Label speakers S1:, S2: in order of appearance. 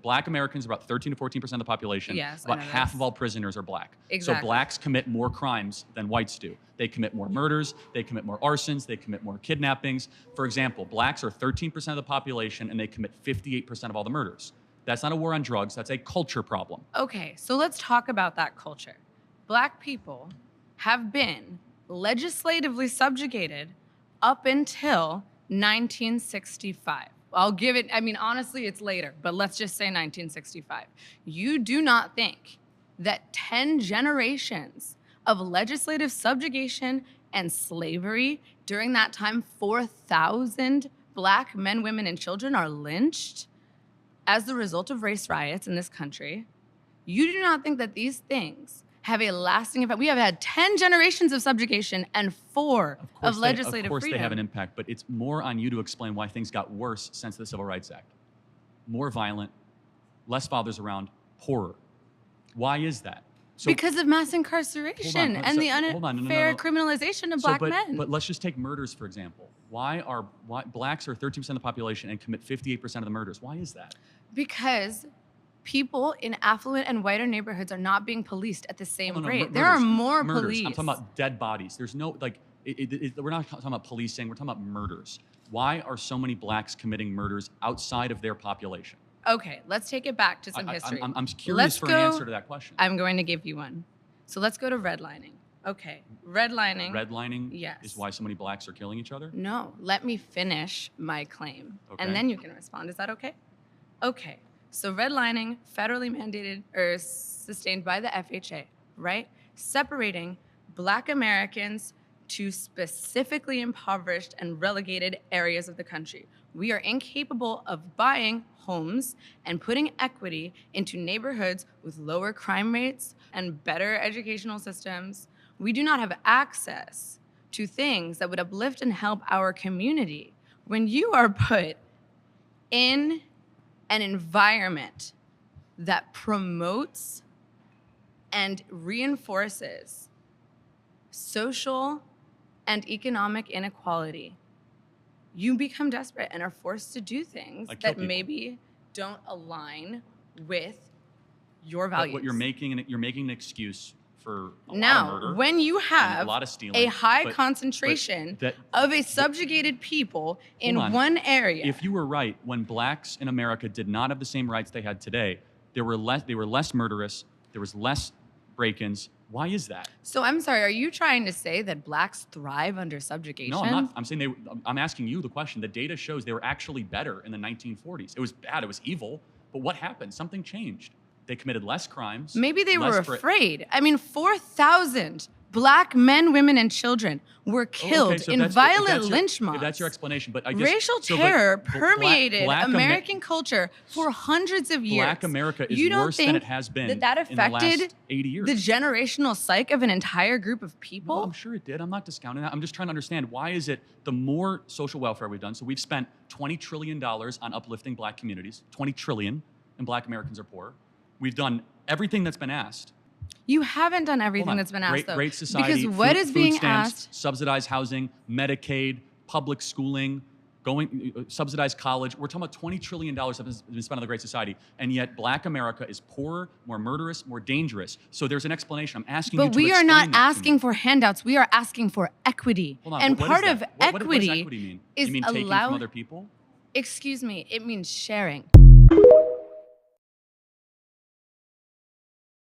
S1: Black Americans are about 13 to 14% of the population.
S2: Yes,
S1: about half of all prisoners are Black.
S2: Exactly.
S1: So Blacks commit more crimes than whites do. They commit more murders, they commit more arsons, they commit more kidnappings. For example, Blacks are 13% of the population and they commit 58% of all the murders. That's not a war on drugs, that's a culture problem.
S2: Okay, so let's talk about that culture. Black people have been legislatively subjugated up until 1965. I'll give it, I mean, honestly, it's later, but let's just say 1965. You do not think that 10 generations of legislative subjugation and slavery during that time, 4,000 Black men, women, and children are lynched as the result of race riots in this country? You do not think that these things have a lasting effect? We have had 10 generations of subjugation and 4 of legislative freedom.
S1: Of course they have an impact, but it's more on you to explain why things got worse since the Civil Rights Act. More violent, less fathers around, poorer. Why is that? So,
S2: because of mass incarceration and the unfair criminalization of Black men.
S1: But let's just take murders, for example. Why Blacks are 13% of the population and commit 58% of the murders? Why is that?
S2: Because people in affluent and whiter neighborhoods are not being policed at the same rate. There
S1: Murders.
S2: are more
S1: Murders.
S2: police.
S1: I'm talking about dead bodies. There's no, like, we're not talking about policing, we're talking about murders. Why are so many Blacks committing murders outside of their population?
S2: Okay, let's take it back to some history.
S1: I'm curious for an answer to that question.
S2: I'm going to give you one. So let's go to redlining. Okay, redlining.
S1: Redlining
S2: yes.
S1: is why so many Blacks are killing each other?
S2: No, let me finish my claim.
S1: Okay.
S2: And then you can respond. Is that okay? Okay, so redlining, federally mandated or sustained by the FHA, right? Separating Black Americans to specifically impoverished and relegated areas of the country. We are incapable of buying homes and putting equity into neighborhoods with lower crime rates and better educational systems. We do not have access to things that would uplift and help our community. When you are put in an environment that promotes and reinforces social and economic inequality, you become desperate and are forced to do things that maybe don't align with your values.
S1: But what you're making an excuse for a
S2: now,
S1: lot of murder,
S2: when you have
S1: a lot of stealing,
S2: a high concentration of a subjugated people in one area.
S1: If you were right, when Blacks in America did not have the same rights they had today, they were less murderous, there was less break-ins. Why is that?
S2: So I'm sorry, are you trying to say that Blacks thrive under subjugation?
S1: No, I'm not. I'm saying I'm asking you the question. The data shows they were actually better in the 1940s. It was bad, it was evil, but what happened? Something changed. They committed less crimes.
S2: Maybe they were afraid. I mean, 4,000 Black men, women, and children were killed in violent lynch mobs.
S1: If that's your explanation, but
S2: racial terror permeated American culture for hundreds of years.
S1: Black America is worse than it has been
S2: that
S1: in the last 80 years.
S2: The generational psyche of an entire group of people?
S1: No, I'm sure it did. I'm not discounting that. I'm just trying to understand, why is it the more social welfare we've done, so we've spent $20 trillion on uplifting Black communities, $20 trillion, and Black Americans are poor. We've done everything that's been asked.
S2: You haven't done everything that's been asked, though.
S1: Great society,
S2: because what is being asked?
S1: Subsidized housing, Medicaid, public schooling, subsidized college. We're talking about $20 trillion that has been spent on the Great Society, and yet Black America is poorer, more murderous, more dangerous. So there's an explanation. I'm asking you to explain that to me.
S2: But we are not asking for handouts. We are asking for equity.
S1: And
S2: part of equity
S1: what does equity mean?
S2: is
S1: you mean taking from other people?
S2: Excuse me, it means sharing.